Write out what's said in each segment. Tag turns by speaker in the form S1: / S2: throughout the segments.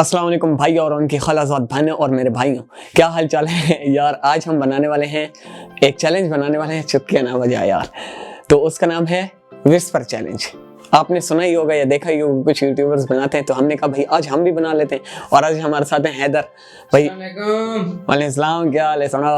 S1: अस्सलाम वालेकुम भाई और उनकी खालाजाद बहनें और मेरे भाइयों, क्या हाल चाल है यार। आज हम बनाने वाले हैं एक चैलेंज बनाने वाले हैं, चुटकियां ना बजाए यार। तो उसका नाम है विस्पर चैलेंज। आपने सुना ही होगा या देखा ही होगा, कुछ यूट्यूबर्स बनाते हैं, तो हमने कहा भाई आज हम भी बना लेते हैं। और आज हमारे साथ हैं हैदर भाई। वालेकुम, क्या हाल है? सुना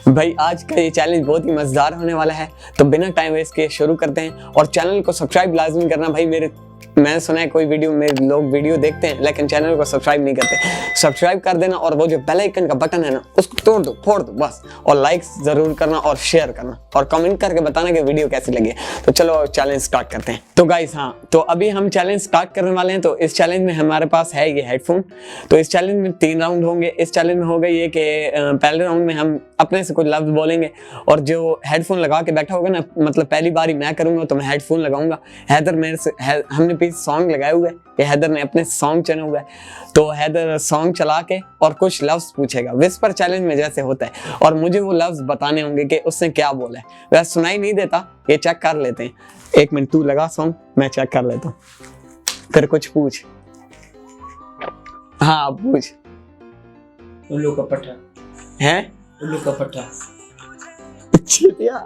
S1: भाई आज का ये चैलेंज बहुत ही मजेदार होने वाला है, तो बिना टाइम वेस्ट के शुरू करते हैं। और चैनल को सब्सक्राइब लाजमी करना भाई। मैंने सुना है कोई वीडियो मेरे लोग वीडियो देखते हैं लेकिन चैनल को सब्सक्राइब नहीं करते। सब्सक्राइब कर देना और वो जो बेल आइकन का बटन है ना, उसको तोड़ दो, फोड़ दो बस। और लाइक जरूर करना और शेयर करना और कमेंट करके बताना कि वीडियो कैसी लगी। तो चलो चैलेंज स्टार्ट करते हैं। तो गाइस तो अभी हम चैलेंज स्टार्ट करने वाले हैं। तो इस चैलेंज में हमारे पास है ये हेडफोन। तो इस चैलेंज में 3 राउंड होंगे। इस चैलेंज में होगा ये कि पहले राउंड में हम अपने से कुछ लफ्ज बोलेंगे और जो हेडफोन लगा के बैठा होगा ना, मतलब पहली बारी मैं करूंगा तो मैं हेडफोन लगाऊंगा। हैदर मेरे से हमने पीछे सॉन्ग लगाए हुए हैं, हैदर ने अपने सॉन्ग चुने हुए हैं। तो हैदर सॉन्ग चला के और कुछ लफ्ज पूछेगा विस्पर चैलेंज में जैसे होता है, और मुझे वो लफ्ज बताने होंगे कि उसने क्या बोला है। वैसे सुनाई नहीं देता, ये चेक कर लेते हैं। 1 मिनट तू लगा सॉन्ग, मैं चेक कर लेता हूँ। फिर कुछ पूछ। हाँ पूछ।
S2: उल्लू का पट्टा
S1: है?
S2: उल्लू का पट्टा
S1: चिड़िया।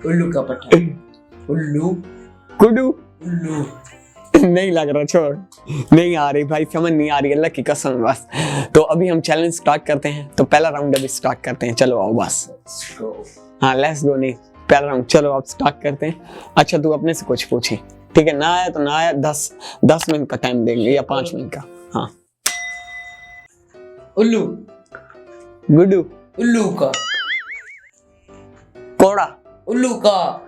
S2: उल्लू का पट्टा उल्लू
S1: कुडू।
S2: उल्लू
S1: नहीं लग रहा, छोड़। नहीं आ रही भाई, समझ नहीं आ रही, अल्लाह की कसम बस। तो अभी हम चैलेंज स्टार्ट करते हैं। तो पहला राउंड अभी स्टार्ट करते हैं। चलो आओ बस। हाँ लेट्स गो। नहीं पहला राउंड, चलो अब स्टार्ट करते हैं। अच्छा तू अपने से कुछ पूछी, ठीक है? ना आया तो ना आया, 10 मिनट का टाइम देंगे या 5 मिनट का। हाँ।
S2: उल्लू
S1: गुड्डू।
S2: उल्लू का
S1: कोड़ा।
S2: उल्लू का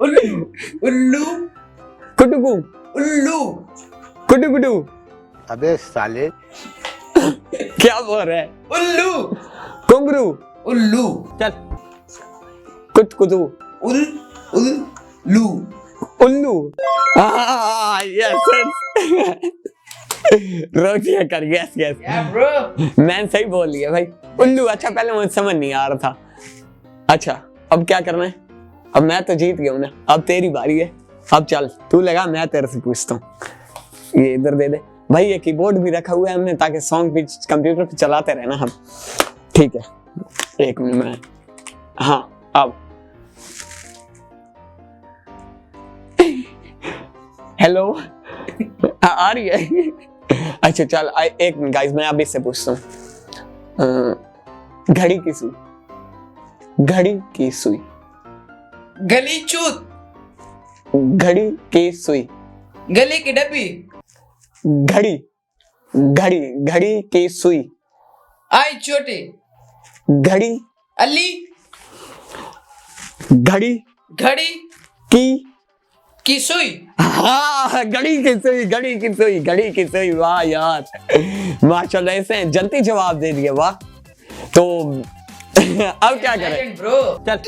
S2: उल्लू उल्लू
S1: कुडुगु।
S2: उल्लू
S1: कुडु कुडू।
S3: अबे साले
S1: क्या बोल रहा है?
S2: उल्लू
S1: कुंगरू।
S2: उल्लू
S1: चल। कुट कुदू।
S2: उल्लू
S1: उल्लू। यस। रोटियां कर। यस यस,
S2: ब्रो
S1: मैंने सही बोल लिया भाई। उल्लू। अच्छा पहले मुझे समझ नहीं आ रहा था। अच्छा अब क्या करना है? अब मैं तो जीत गया हूं ना, अब तेरी बारी है। अब चल तू लगा, मैं तेरे से पूछता हूँ। ये इधर दे दे भाई। ये कीबोर्ड भी रखा हुआ है हमने ताकि सॉन्ग भी कंप्यूटर पे चलाते रहना हम, ठीक है? 1 मिनट में। हाँ अब हेलो आ रही है? अच्छा चल 1 मिनट गाइस, मैं अभी से पूछता हूँ। घड़ी की सुई। घड़ी की सुई।
S2: गली चूत
S1: घड़ी की सुई।
S2: गली की डब्बी
S1: घड़ी घड़ी घड़ी की सुई।
S2: आई चोटी
S1: घड़ी
S2: अली
S1: घड़ी
S2: घड़ी
S1: की
S2: सुई।
S1: हाँ घड़ी की सुई, घड़ी की सुई, घड़ी की सुई। वाह यार माशाल्लाह, ऐसे जल्दी जवाब दे दिया, वाह। तो अब क्या करें
S2: ब्रो?
S1: चल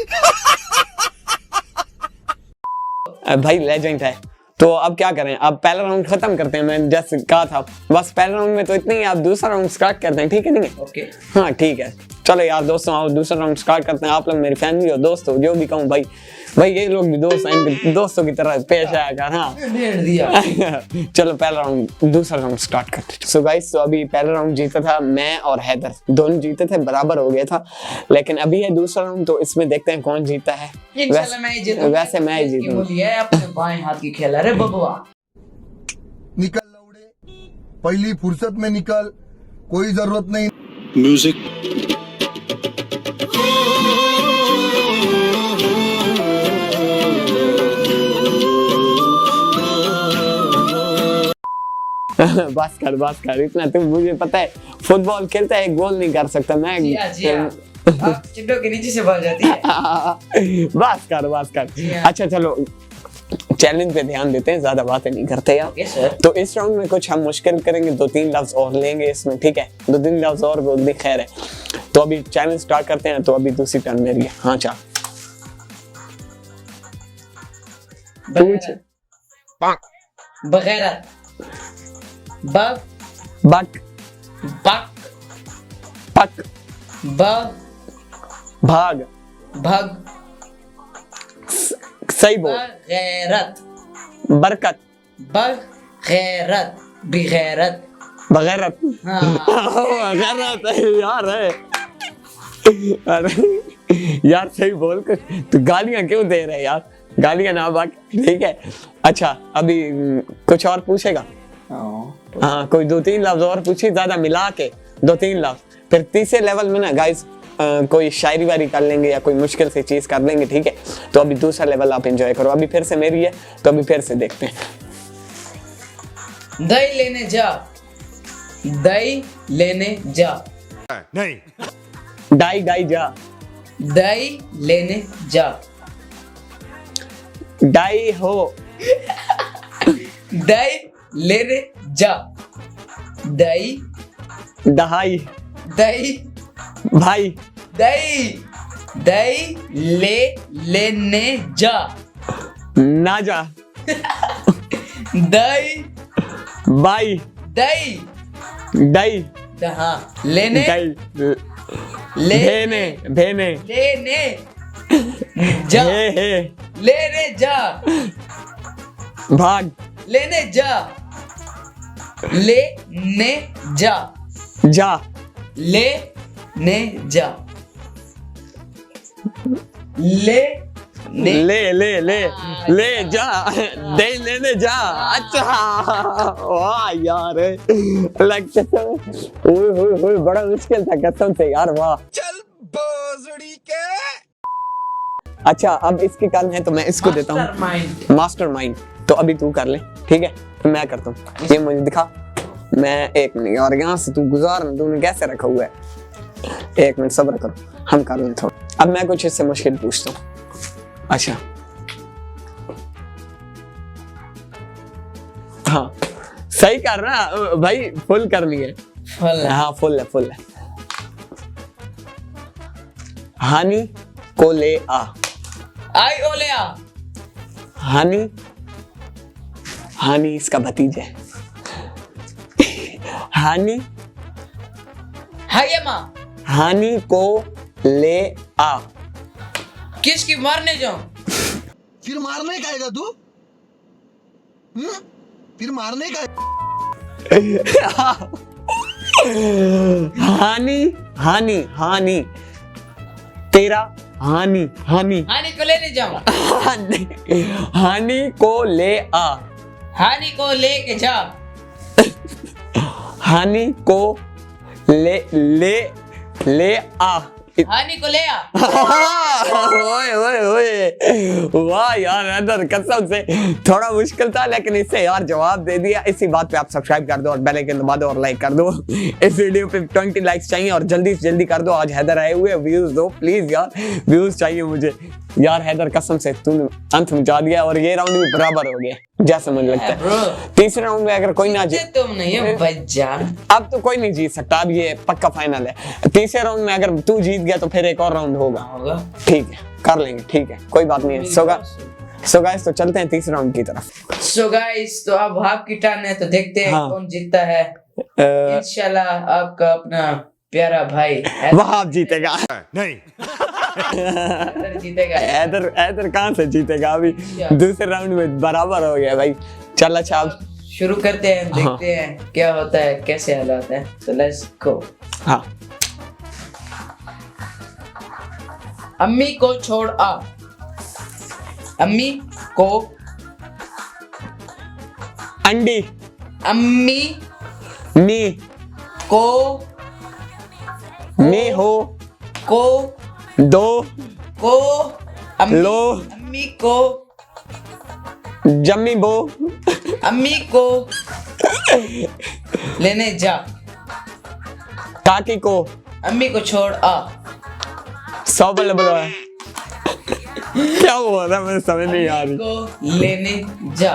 S1: भाई लेजेंड है। तो अब क्या करें? अब पहला राउंड खत्म करते हैं। मैंने जैसे कहा था बस पहले राउंड में तो इतनी ही। आप दूसरा राउंड स्टार्ट करते हैं, ठीक है? नहीं
S2: ओके
S1: हाँ ठीक है। चलो यार दोस्तों, आओ दूसरा राउंड स्टार्ट करते हैं। आप लोग मेरी फैमिली हो, दोस्त हो, जो भी कहूँ भाई। भाई ये लोग भी दोस्त हैं, इनके दोस्तों की तरह पेश आया कर। हाँ चलो पहला राउंड, दूसरा राउंड स्टार्ट करते हैं। सो गाइस, तो अभी पहला राउंड जीता था मैं और हैदर, दोनों जीते थे, बराबर हो गया था। लेकिन अभी है दूसरा राउंड, तो इसमें देखते हैं कौन जीता है।
S2: इंशाल्लाह मैं ही जीतूंगा।
S1: वैसे मैं ही जीतूंगा।
S2: बोली है अपने बाएं हाथ की खेल है बबुआ।
S4: निकल लौड़े, पहली फुर्सत में निकल, कोई जरूरत नहीं।
S5: म्यूजिक
S1: बस कर इतना। तुम मुझे पता है फुटबॉल खेलता है, गोल नहीं कर सकता मैं।
S2: आप चिट्टों के नीचे से भाग जाती है।
S1: बस कर। अच्छा चलो चैलेंज पे ध्यान देते हैं, ज्यादा बातें नहीं करते यार।
S2: yes, sir.
S1: तो इस राउंड में कुछ हम मुश्किल करेंगे, 2-3 लफ्ज और लेंगे इसमें, ठीक है? 2-3 लफ्ज और बोल दी, खैर है। तो अभी चैलेंज स्टार्ट करते हैं। तो अभी दूसरी टर्न मेरी है। हाँ चल
S2: बगैरत बग
S1: बक
S2: बक
S1: पक
S2: बग
S1: भाग
S2: भग
S1: सही बोल।
S2: बगैरत।
S1: बरकत।
S2: बगैरत। बगैरत।
S1: बगैरत।
S2: हाँ।
S1: बगैरत यार है। अरे यार सही बोल कर, तू गालियां क्यों दे रहे यार, गालियां ना बाकी, ठीक है। अच्छा अभी कुछ और पूछेगा? हाँ कोई 2-3 लफ्ज और पूछिए, ज्यादा मिला के 2-3 लफ्ज, फिर तीसरे लेवल में ना गाइस कोई शायरी वारी कर लेंगे या कोई मुश्किल सी चीज कर लेंगे, ठीक है। तो अभी दूसरा लेवल आप एंजॉय करो। अभी फिर से मेरी है तो अभी फिर से देखते हैं।
S2: दही लेने जा। दही लेने जा।
S3: नहीं।
S1: डाई डाई जा।
S2: दही लेने जा।
S1: डाई हो।
S2: दही लेने जा। दही।
S1: दहाई।
S2: दही।
S1: भाई।
S2: दही। दही लेने जा।
S1: ना जा।
S2: दही।
S1: बाई।
S2: दही।
S1: डाई।
S2: हाँ लेने।
S1: डाई।
S2: लेने।
S1: भेने।
S2: लेने जा।
S1: हे
S2: लेने जा।
S1: भाग।
S2: लेने जा। लेने जा।
S1: जा।
S2: लेने जा। ले
S1: ले ले ले ले जा। दे लेने जा। अच्छा वाह यार, लगता है ओए बड़ा मुश्किल था कसम से यार, वाह।
S4: चल बोजड़ी के।
S1: अच्छा अब इसके कारण है तो मैं इसको देता हूँ
S2: मास्टरमाइंड।
S1: मास्टरमाइंड। तो अभी तू कर ले, ठीक है, फिर मैं करता हूँ। ये मुझे दिखा, मैं 1 मिनट, और यहाँ से तू गुजार, तूने कैसे रखा हुआ है, 1 मिनट सब्र करो, हम कर लें थोड़ा। अब मैं कुछ इससे मुश्किल पूछता हूँ। अच्छा हाँ सही कर रहा भाई, फुल करनी है।
S2: फल।
S1: हाँ फुल है। हानि को ले आ।
S2: आई ओले आ।
S1: हानि इसका भतीजा है।
S2: हायमा।
S1: हानि को ले आ।
S2: किसकी मारने जाऊं?
S4: फिर मारने का आएगा तू? फिर मारने का। हानि तेरा हानि
S2: हानि को लेने जाऊं।
S1: हानि को ले आ।
S2: हानि को लेके जा।
S1: हानि को ले आ।
S2: हानि को ले आ।
S1: ओए वाह यार हैदर, कसम से थोड़ा मुश्किल था लेकिन इससे यार जवाब दे दिया। इसी बात पे आप सब्सक्राइब कर दो और बेल आइकन दबा दो और लाइक कर दो। इस वीडियो पे 20 लाइक्स चाहिए और जल्दी से जल्दी कर दो। आज हैदर आए हुए, व्यूज दो प्लीज यार, व्यूज चाहिए मुझे यार। हैदर कसम से तूने अंत में जा दिया और ये राउंड भी बराबर हो गया जैसा मुझे लगता है। तीसरे राउंड में अगर कोई ना जीत,
S2: तुम नहीं हो बच्चा।
S1: अब तो कोई नहीं जीत सकता, अब ये पक्का फाइनल है। तीसरे राउंड में अगर तू जीत गया तो फिर एक और राउंड होगा। ठीक है कर लेंगे, ठीक है कोई बात नहीं है। सो गाइस तो चलते हैं तीसरे राउंड की तरफ।
S2: सो गाइस तो अब आपकी टर्न है, तो देखते हैं कौन जीतता है। इंशाल्लाह आपका अपना प्यारा भाई
S1: वहाब जीतेगा।
S3: नहीं।
S2: जीतेगा।
S1: हैदर कहाँ से जीतेगा, अभी दूसरे राउंड में बराबर हो गया भाई। चल अच्छा अब
S2: शुरू करते हैं, देखते हैं क्या होता है, कैसे हालात है। तो लेट्स गो।
S1: हाँ।
S2: अम्मी को छोड़ आ। अम्मी को।
S1: अंडी।
S2: अम्मी
S1: मी
S2: को।
S1: मी हो
S2: को।
S1: दो
S2: को। अम्मी,
S1: लो।
S2: अम्मी को।
S1: जम्मी बो।
S2: अम्मी को लेने जा।
S1: काकी को।
S2: अम्मी को छोड़ आ।
S1: 100 बल्ले बोलो है। क्या हुआ था मुझे समझ नहीं आ रही।
S2: को लेने जा।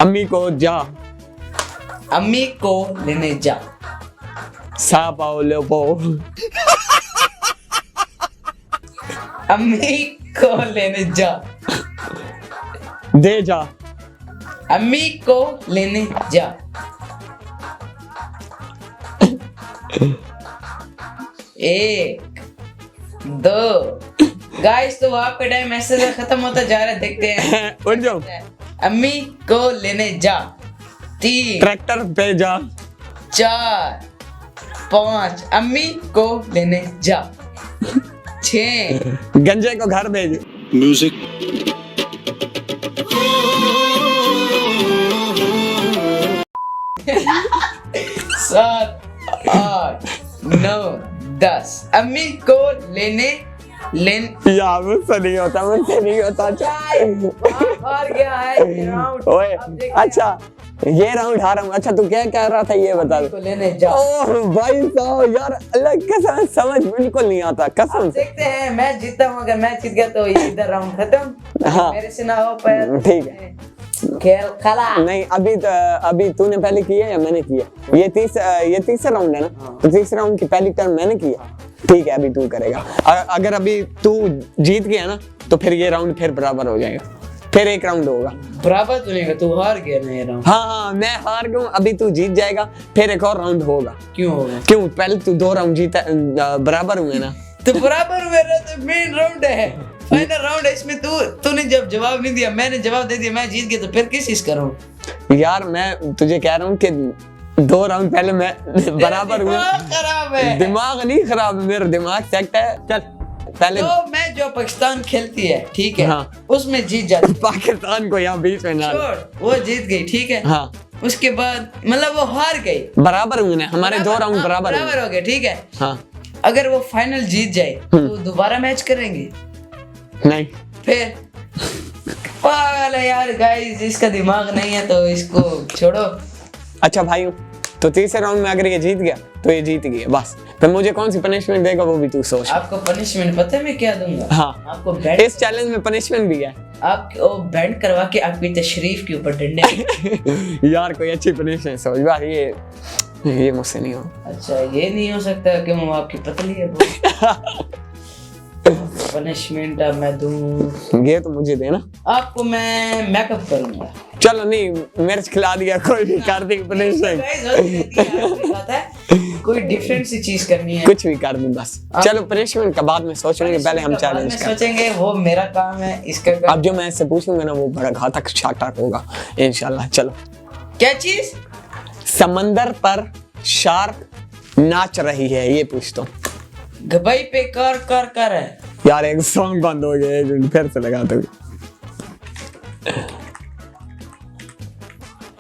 S1: अम्मी को जा।
S2: अम्मी को लेने जा।
S1: सा पाओ ले पो।
S2: अम्मी को लेने जा।
S1: दे जा।
S2: अम्मी को लेने जा। एक, दो, गाइस तो आपका टाइम ऐसे से खत्म होता जा रहा है, देखते हैं।
S1: उठ जाओ।
S2: अम्मी को लेने जा। 3
S1: ट्रैक्टर पे जा।
S2: 4 5 अम्मी को लेने जा। 6
S1: गंजे को घर भेज।
S5: Music.
S2: 7 8 9 10 अम्मी को लेने
S1: यार मुझसे नहीं होता
S2: हार गया है ये राउंड।
S1: ओए
S2: अब देखते हैं।
S1: अच्छा ये राउंड हारा हूँ। अच्छा तू क्या कह रहा था ये बता
S2: अम्मी
S1: दो।
S2: को लेने जा।
S1: ओह भाई साहब यार अल्लाह कसम समझ बिल्कुल नहीं आता कसम
S2: अब
S1: से।
S2: देखते हैं मैच जीता हूँ, अगर मैच जीत गया तो ये इधर राउंड खत्म।
S1: हाँ।
S2: मेरे से ना हो पाया।
S1: ठीक है।
S2: खेल खला।
S1: नहीं अभी तूने पहले किया या मैंने किया? ये तीसरा राउंड है ना, तो तीसरे राउंड की पहली टर्न मैंने किया। ठीक है अभी तू करेगा। अगर अभी तू जीत गया ना तो फिर ये राउंड फिर बराबर हो जाएगा, फिर एक राउंड होगा।
S2: बराबर तो नहीं, तू हार गया ना ये राउंड।
S1: हाँ मैं हार गया हूँ, अभी तू जीत जाएगा फिर एक और राउंड होगा।
S2: क्यों होगा?
S1: क्यों? पहले तू 2 राउंड जीता, बराबर हुए ना।
S2: तो बराबर मेरा तो मेन राउंड है, फाइनल राउंड है। इसमें तूने जब जवाब नहीं दिया, मैंने जवाब दे दिया, मैं जीत गया, तो फिर किस चीज का राउंड?
S1: यार मैं तुझे कह रहा हूँ कि 2 राउंड पहले मैं बराबर हुए।
S2: खराब है।
S1: दिमाग नहीं खराब है, मेरा दिमाग सेट है। चल पहले
S2: तो मैं जो पाकिस्तान खेलती है, ठीक है,
S1: हाँ।
S2: उसमें जीत जाती।
S1: पाकिस्तान को यहाँ बीच में ना
S2: छोड़, वो जीत गई, ठीक है।
S1: हाँ
S2: उसके बाद मतलब वो हार गई।
S1: बराबर हुए ना हमारे 2 राउंड बराबर हुए।
S2: हो गए, ठीक है।
S1: हाँ
S2: अगर वो फाइनल जीत जाए तो दोबारा मैच करेंगे
S1: नहीं
S2: फिर। पागल है यार गाइस, इसका दिमाग नहीं है तो इसको छोड़ो।
S1: अच्छा भाई तो तीसरे राउंड में अगर ये जीत गया तो ये जीत गया बस। फिर मुझे कौन सी पनिशमेंट देगा वो भी तू सोच।
S2: आपको पनिशमेंट पता है मैं क्या दूंगा?
S1: हाँ
S2: आपको बैंड,
S1: इस चैलेंज में पनिशमेंट भी है।
S2: आपको बैंड करवा के आपकी तशरीफ के ऊपर डंडे।
S1: यार कोई अच्छी पनिशमेंट सोच बात, ये मुझसे नहीं हो।
S2: अच्छा ये नहीं हो सकता कि वो आपकी पतली है। पनिशमेंट अब मैं दूं,
S1: ये तो मुझे देना।
S2: आपको मैं मेकअप करूंगा।
S1: चलो नहीं मिर्च खिला दिया कोई भी कर दी पनिशमेंट।
S2: गाइस होती रहती है, आपको पता है कोई डिफरेंट सी चीज करनी है।
S1: कुछ भी कर दी बस। चलो पनिशमेंट का बाद में सोचेंगे, पहले हम चैलेंज करें।
S2: सोचेंगे, वो मेरा काम है, इसका काम।
S1: अब जो मैं इससे पूछूंगा ना वो बड़ा घातक शाटक होगा इंशाल्लाह। चलो
S2: क्या चीज?
S1: समंदर पर शार्क नाच रही है, ये पूछता हूँ।
S2: गबई पे कर कर कर है।
S1: यार एक सॉन्ग बंद हो गया, एक मिनट फिर से लगा दो।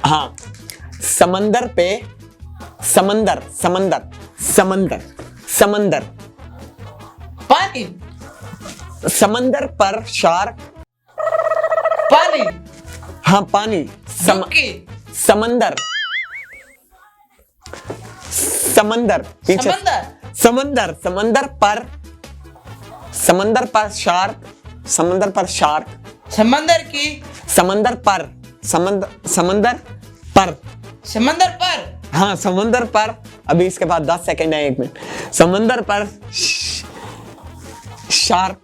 S1: हाँ समंदर पे समंदर समंदर समंदर समंदर
S2: पानी।
S1: समंदर पर शार्क।
S2: पानी।
S1: हाँ पानी।
S2: डुबकी।
S1: समंदर समंदर पीछे
S2: समंदर।
S1: समंदर पर शार्क। समंदर पर शार्क।
S2: समंदर की।
S1: समंदर पर समंदर पर। हाँ समंदर पर। अभी इसके बाद 10 सेकंड है, 1 मिनट। समंदर पर शार्क।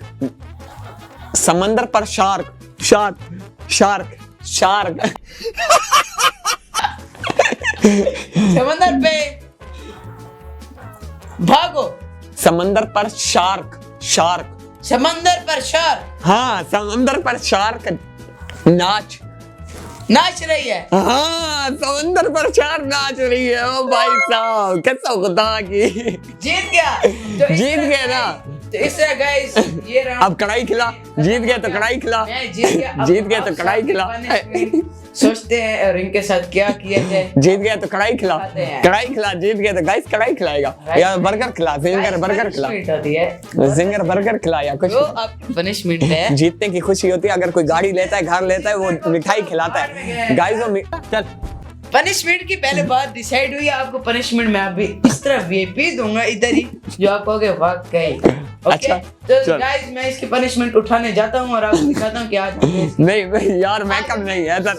S1: समंदर पर शार्क शार्क।
S2: समंदर पे भागो।
S1: समंदर पर शार्क।
S2: समंदर पर शार्क
S1: हाँ समंदर पर शार्क
S2: नाच रही है।
S1: हाँ समंदर पर शार्क नाच रही है। ओ भाई साहब कसम खुदा की
S2: जीत गया। तो
S1: जीत गया ना।
S2: तो इस तरह गाइस ये राउंड।
S1: अब कढ़ाई खिला। जीत गया तो कढ़ाई खिला।
S2: मैं जीत गया।
S1: जीत गया तो कढ़ाई खिला।
S2: सोचते हैं और इनके साथ क्या किया जाए।
S1: जीत गया तो कढ़ाई खिला। कढ़ाई खिला। जीत गया तो गाइस कढ़ाई खिलाएगा या बर्गर खिला। जिंगर बर्गर खिला। जिंगर बर्गर खिला या कुछ।
S2: जो आपकी पनिशमेंट है,
S1: जीतने की खुशी होती है। अगर कोई गाड़ी लेता है, घर लेता है, वो मिठाई खिलाता है गाइस। वो चल
S2: पनिशमेंट की पहले बात डिसाइड हुई है। आपको पनिशमेंट मैं अभी इस तरह वीआईपी दूंगा इधर ही, जो आप कहोगे वाकई।
S1: अच्छा,
S2: तो गाइस मैं इसकी पनिशमेंट उठाने जाता हूँ और आपको दिखाता हूँ कि आज
S1: नहीं यार मेकअप नहीं है इधर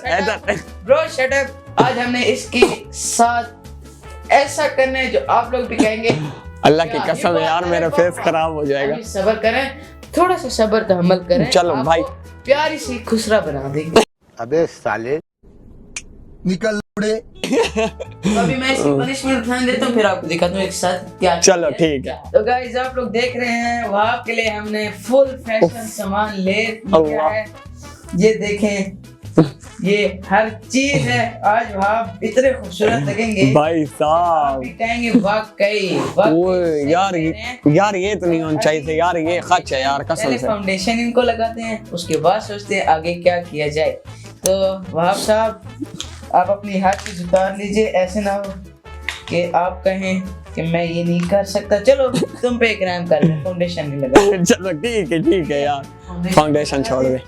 S2: ब्रो शट अप। आज हमने इसके साथ ऐसा करना है जो आप लोग भी कहेंगे
S1: अल्लाह की कसम है यार मेरा फेस खराब हो जाएगा।
S2: सब्र करें, थोड़ा सा सब्र तहम्मुल करें।
S1: चलो भाई
S2: प्यारी सी खुसरा बना देंगे।
S3: अबे साले
S4: निकल लौड़े।
S2: अभी मैं इसकी पनिशमेंट ध्यान देता हूँ, फिर आपको दिखाता हूँ एक साथ क्या।
S1: चलो ठीक है।
S2: तो गाइस आप लोग देख रहे हैं वहां के लिए हमने फुल फैशन सामान ले लिया है। ये देखें, ये हर चीज है। आज वहाँ इतने खूबसूरत लगेंगे
S1: भाई साहब,
S2: आप भी कहेंगे वाकई
S1: ओए यार ये तो नहीं होना चाहिए था यार, ये खच है यार कसम
S2: पहले
S1: से।
S2: फाउंडेशन इनको लगाते हैं, उसके बाद सोचते हैं आगे क्या किया जाए। तो वहाब साहब आप अपनी हर चीज उतार लीजिए, ऐसे ना हो कि आप कहें कि मैं ये नहीं कर सकता। चलो तुम पे एक रैम कर ले, फाउंडेशन नहीं लगा।
S1: चलो ठीक है यार, फाउंडेशन छोड़ दे।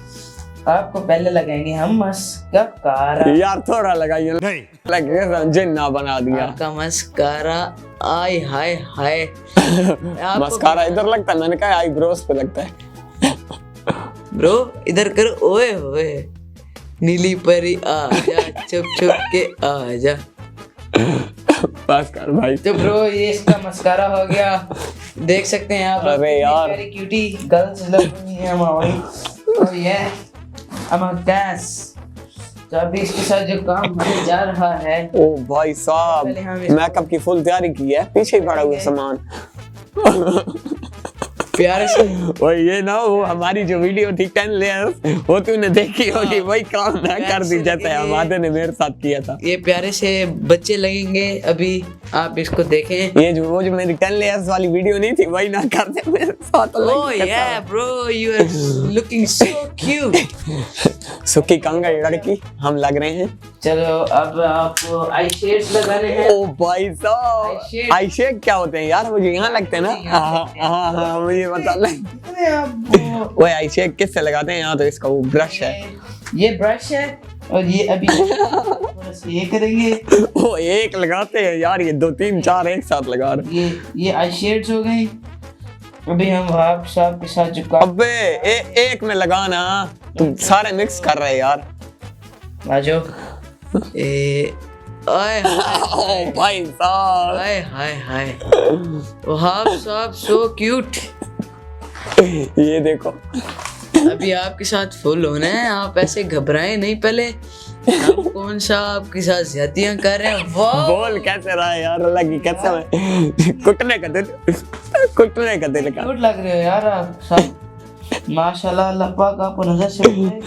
S2: आपको पहले लगाएंगे हम मस्कारा।
S1: यार थोड़ा लगाइए, लगे जिन्ना बना दिया।
S2: आपका मस्कारा, आय हाय हाय।
S1: मस्कारा इधर लगता है, मैंने कहा आईब्रोज पे लगता है।
S2: ब्रो इधर कर, ओए होए नीली परी आ जा, छुप छुप के आ जा।
S1: बस कर भाई।
S2: तो ब्रो ये इसका मस्कारा हो गया, देख सकते हैं आप।
S1: अरे यार
S2: क्यूटी गर्ल्स लव मी है हमारी। तो ये गैस, तो अभी इसके साथ जो काम होने जा रहा है।
S1: ओ भाई साहब,
S2: पहले हम
S1: मेकअप की फुल तैयारी की है, पीछे ही पड़ा हुआ सामान।
S2: प्यारे से
S1: वो ये ना, वो हमारी जो वीडियो थी 10 लेयर्स, वो तूने देखी होगी, वही काम ना कर दी जैसे हमारे ने मेरे साथ किया था।
S2: ये प्यारे से बच्चे लगेंगे, अभी आप इसको देखें।
S1: ये जो मेरी 10 लेयर्स वाली वीडियो नहीं थी, वही ना कर दे मेरे साथ।
S2: Oh yeah bro, you are looking so cute.
S1: सुखी कंगा लड़की हम लग रहे हैं।
S2: चलो अब आपको आई शेड्स लगाने हैं।
S1: ओ भाई साहब, आई शेड क्या होते हैं यार? मुझे यहाँ लगते हैं ना। हाँ मुझे पता लग। वो आई शेड किससे लगाते हैं? यहाँ तो इसका वो ब्रश है,
S2: ये ब्रश है, और ये अभी थोड़ा सा ये करेंगे।
S1: वो एक लगाते हैं यार, ये 2 3 4 एक साथ लगा रहे।
S2: ये आई शेड्स हो गई। अभी हम वहाब साहब के साथ जो काम।
S1: अबे एक में लगाना, तुम सारे मिक्स कर रहे यार।
S2: आजो आय
S1: ओ भाई साहब,
S2: हाय हाय हाय। वहाब साहब सो क्यूट।
S1: ये देखो
S2: अभी आपके साथ फुल होना है, आप ऐसे घबराएं नहीं। पहले हम कौन सा आपके साथ ज्यादतियां कर रहे हैं। वाह
S1: बोल कैसे रहा है यार, अल्लाह की कसम है। कुटने का दिल का।
S2: क्यूट लग रहे हो यार आप सब, माशाल्लाह। अल्लाह पाक आपको नजर से बचाए।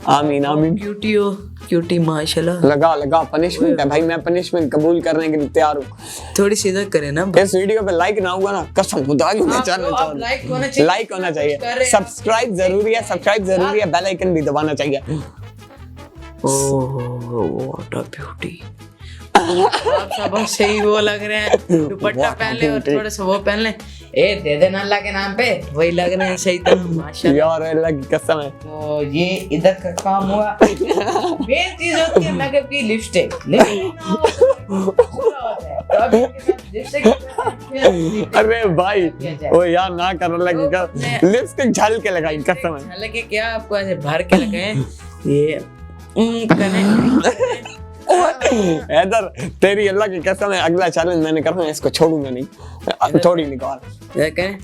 S1: आमीन आमीन।
S2: क्यूटी हो, क्यूटी माशाल्लाह।
S1: लगा पनिशमेंट है भाई, मैं पनिशमेंट कबूल करने के लिए तैयार हूँ।
S2: थोड़ी सीधा करे ना।
S1: इस वीडियो पे लाइक ना हुआ ना, कसम खुदा की मैं चैनल लाइक होना चाहिए, सब्सक्राइब जरूरी है, बेल आइकन भी दबाना चाहिए।
S2: Oh what a beauty. आप सब सही वो लग रहे हैं। दुपट्टा पहन ले और थोड़ा सा वो पहन ले। ए दे देना अल्लाह के नाम पे, वही लग रहे हैं सही तो माशाल्लाह।
S1: यार अल्लाह की कसम है।
S2: तो ये इधर का काम हुआ। मेन चीज होती है मेकअप की लिपस्टिक।
S1: अरे भाई ओ यार ना कर, लगेगा लिपस्टिक झल के लगाई, कसम है।
S2: हालांकि क्या आपको ऐसे भर के लगाए ये करें।
S1: इधर तेरी अल्लाह की कसम है, अगला चैलेंज मैंने करना है, इसको छोड़ूंगा नहीं। थोड़ी निकाल
S2: करें।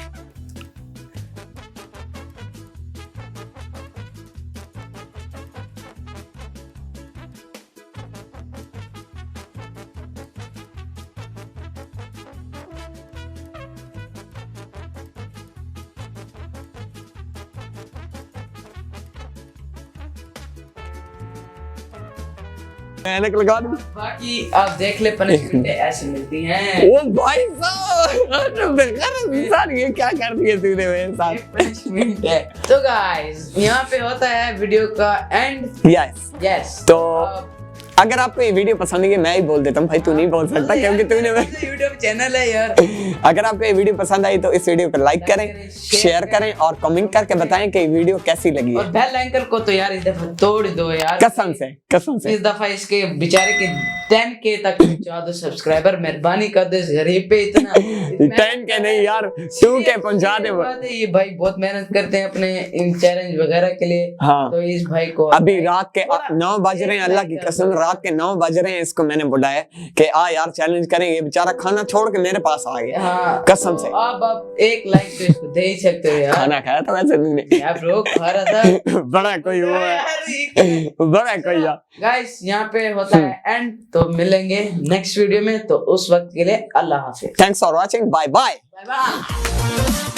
S1: मैंने लगा दूं।
S2: बाकी आप देख ले, पनिशमेंट ऐसी मिलती हैं।
S1: ओ भाई साहब, ये क्या कर दिए तूने मेरे साथ?
S2: पनिशमेंट है। तो गाइस यहाँ पे होता है वीडियो का एंड। यस
S1: तो अगर आपको ये वीडियो पसंद है, मैं ही बोल देता हूँ भाई, तू नहीं बोल सकता क्योंकि तूने
S2: यूट्यूब चैनल है यार।
S1: अगर आपको ये वीडियो पसंद आई तो इस वीडियो को लाइक करें, शेयर करें और कमेंट करके बताएं कि ये वीडियो कैसी लगी है।
S2: और बेल आइकन को तो यार इस दफा तोड़ दो यार,
S1: कसम से
S2: इस दफा इसके बेचारे के 10K तक पहुंचा दो सब्सक्राइबर, मेहरबानी कर दो इस गरीब पे इतना
S1: 10K नहीं यार, 2K पहुंचा दे।
S2: ये भाई बहुत मेहनत करते हैं अपने इन चैलेंज वगैरह के लिए।
S1: हाँ।
S2: तो इस भाई को
S1: अभी रात के 9 बज रहे हैं, अल्लाह की कसम रात के 9 बज रहे हैं, इसको मैंने बुलाया कि आ यार चैलेंज करेंगे, बेचारा खाना छोड़ के मेरे पास आ गया।
S2: हाँ,
S1: कसम से।
S2: तो आप एक लाइक तो इसको दे ही सकते हो यार।
S1: खाना खाया था वैसे तुमने?
S2: यार ब्रो खा रहा था।
S1: बड़ा कोई वो है, बड़ा कोई यार।
S2: गाइस यहाँ पे होता है एंड, तो मिलेंगे नेक्स्ट वीडियो में, तो उस वक्त के लिए अल्लाह हाफिज।
S1: Thanks for watching, bye bye.
S2: Bye bye.